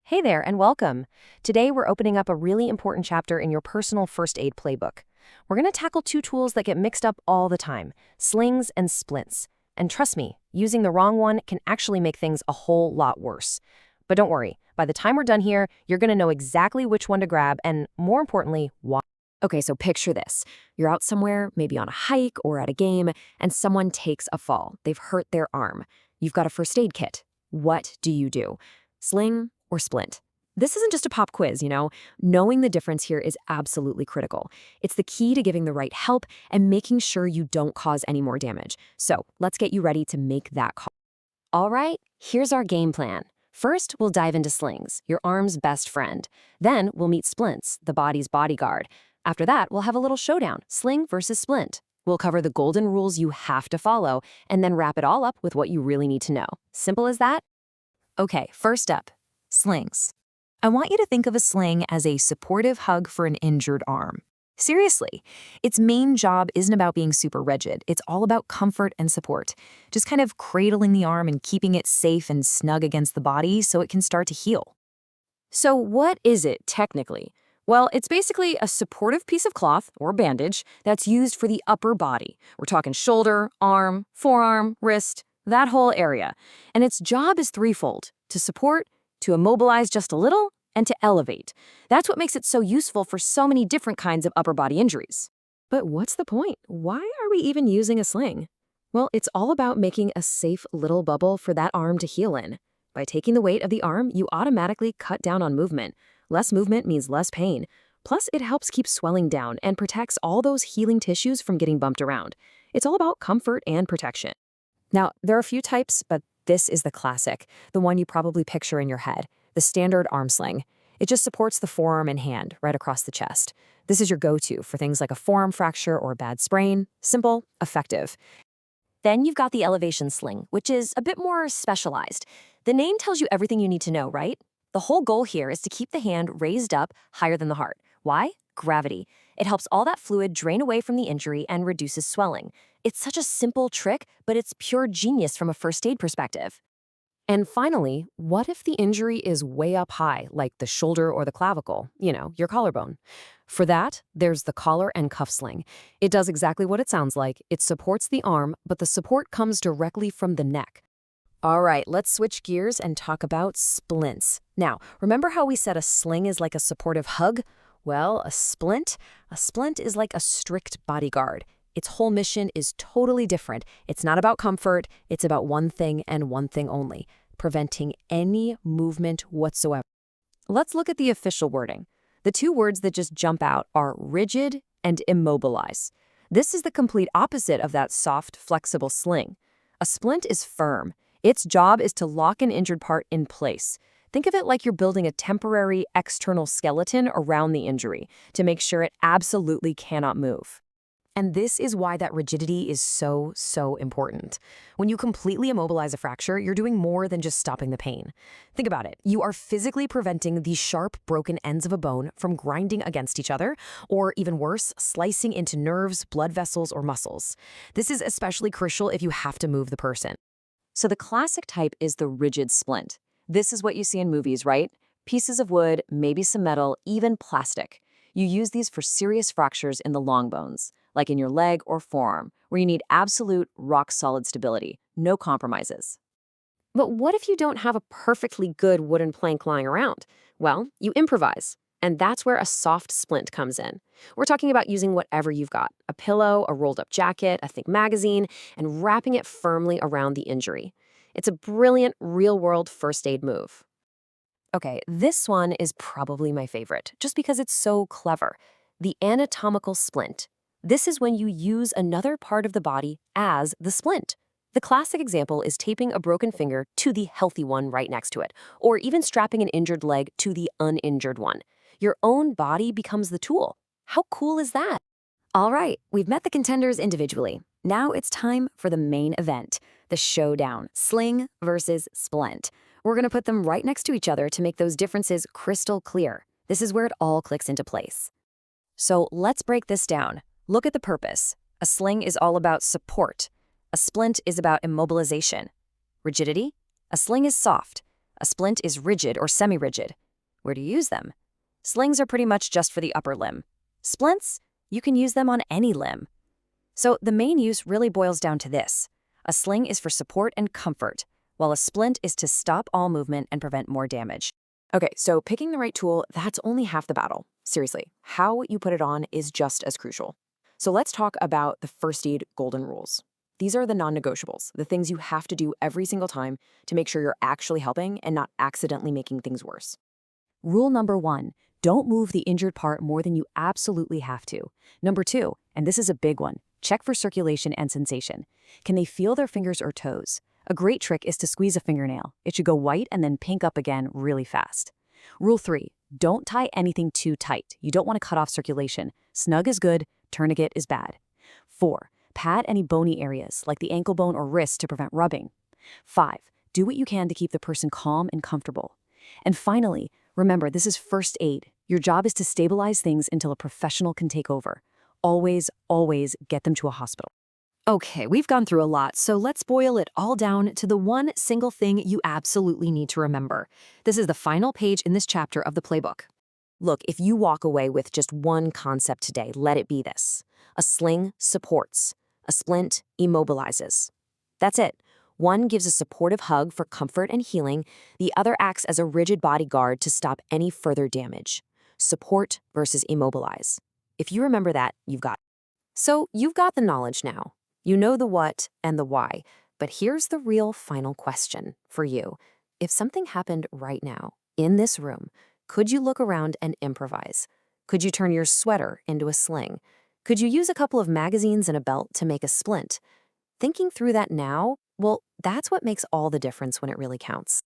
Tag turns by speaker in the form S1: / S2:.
S1: Hey there, and welcome. Today, we're opening up a really important chapter in your personal first aid playbook. We're going to tackle two tools that get mixed up all the time, slings and splints. And trust me, using the wrong one can actually make things a whole lot worse. But don't worry, by the time we're done here, you're going to know exactly which one to grab and, more importantly, why.
S2: Okay, so picture this. You're out somewhere, maybe on a hike or at a game, and someone takes a fall. They've hurt their arm. You've got a first aid kit. What do you do? Sling or splint? This isn't just a pop quiz, you know. Knowing the difference here is absolutely critical. It's the key to giving the right help and making sure you don't cause any more damage. So let's get you ready to make that call.
S1: All right, here's our game plan. First, we'll dive into slings, your arm's best friend. Then, we'll meet splints, the body's bodyguard. After that, we'll have a little showdown, sling versus splint. We'll cover the golden rules you have to follow, and then wrap it all up with what you really need to know. Simple as that?
S3: Okay, first up, slings. I want you to think of a sling as a supportive hug for an injured arm. Seriously, its main job isn't about being super rigid. It's all about comfort and support. Just kind of cradling the arm and keeping it safe and snug against the body so it can start to heal.
S1: So what is it, technically? Well, it's basically a supportive piece of cloth, or bandage, that's used for the upper body. We're talking shoulder, arm, forearm, wrist, that whole area. And its job is threefold: to support, to immobilize just a little, and to elevate. That's what makes it so useful for so many different kinds of upper body injuries. But what's the point? Why are we even using a sling? Well, it's all about making a safe little bubble for that arm to heal in. By taking the weight of the arm, you automatically cut down on movement. Less movement means less pain. Plus, it helps keep swelling down and protects all those healing tissues from getting bumped around. It's all about comfort and protection. Now, there are a few types, but this is the classic, the one you probably picture in your head, the standard arm sling. It just supports the forearm and hand right across the chest. This is your go-to for things like a forearm fracture or a bad sprain. Simple, effective. Then you've got the elevation sling, which is a bit more specialized. The name tells you everything you need to know, right? The whole goal here is to keep the hand raised up higher than the heart. Why? Gravity. It helps all that fluid drain away from the injury and reduces swelling. It's such a simple trick, but it's pure genius from a first aid perspective. And finally, what if the injury is way up high, like the shoulder or the clavicle, your collarbone? For that, there's the collar and cuff sling. It does exactly what it sounds like. It supports the arm, but the support comes directly from the neck. All right, let's switch gears and talk about splints. Now, remember how we said a sling is like a supportive hug? Well, a splint is like a strict bodyguard. Its whole mission is totally different. It's not about comfort, it's about one thing and one thing only: preventing any movement whatsoever. Let's look at the official wording. The two words that just jump out are rigid and immobilize. This is the complete opposite of that soft, flexible sling. A splint is firm. Its job is to lock an injured part in place. Think of it like you're building a temporary external skeleton around the injury to make sure it absolutely cannot move. And this is why that rigidity is so important. When you completely immobilize a fracture, you're doing more than just stopping the pain. Think about it. You are physically preventing the sharp, broken ends of a bone from grinding against each other, or even worse, slicing into nerves, blood vessels, or muscles. This is especially crucial if you have to move the person. So the classic type is the rigid splint. This is what you see in movies, right? Pieces of wood, maybe some metal, even plastic. You use these for serious fractures in the long bones, like in your leg or forearm, where you need absolute rock-solid stability, no compromises. But what if you don't have a perfectly good wooden plank lying around? Well, you improvise. And that's where a soft splint comes in. We're talking about using whatever you've got: a pillow, a rolled-up jacket, a thick magazine, and wrapping it firmly around the injury. It's a brilliant, real-world first aid move. Okay, this one is probably my favorite, just because it's so clever. The anatomical splint. This is when you use another part of the body as the splint. The classic example is taping a broken finger to the healthy one right next to it, or even strapping an injured leg to the uninjured one. Your own body becomes the tool. How cool is that? All right, we've met the contenders individually. Now it's time for the main event, the showdown, sling versus splint. We're going to put them right next to each other to make those differences crystal clear. This is where it all clicks into place. So let's break this down. Look at the purpose. A sling is all about support. A splint is about immobilization. Rigidity? A sling is soft.
S2: A splint is rigid or semi-rigid. Where do you use them? Slings are pretty much just for the upper limb. Splints, you can use them on any limb. So the main use really boils down to this. A sling is for support and comfort, while a splint is to stop all movement and prevent more damage.
S1: Okay, so picking the right tool, that's only half the battle. Seriously, how you put it on is just as crucial. So let's talk about the first aid golden rules. These are the non-negotiables, the things you have to do every single time to make sure you're actually helping and not accidentally making things worse.
S2: Rule number 1, don't move the injured part more than you absolutely have to. Number 2, and this is a big one, check for circulation and sensation. Can they feel their fingers or toes? A great trick is to squeeze a fingernail. It should go white and then pink up again really fast. Rule 3, don't tie anything too tight. You don't want to cut off circulation. Snug is good, tourniquet is bad. 4, pad any bony areas, like the ankle bone or wrist, to prevent rubbing. 5, do what you can to keep the person calm and comfortable. And finally, remember, this is first aid. Your job is to stabilize things until a professional can take over. Always, always get them to a hospital.
S3: Okay, we've gone through a lot, so let's boil it all down to the one single thing you absolutely need to remember. This is the final page in this chapter of the playbook.
S2: Look, if you walk away with just one concept today, let it be this. A sling supports. A splint immobilizes. That's it. One gives a supportive hug for comfort and healing. The other acts as a rigid bodyguard to stop any further damage. Support versus immobilize. If you remember that, you've got it. So you've got the knowledge now. You know the what and the why. But here's the real final question for you. If something happened right now, in this room, could you look around and improvise? Could you turn your sweater into a sling? Could you use a couple of magazines and a belt to make a splint? Thinking through that now, well, that's what makes all the difference when it really counts.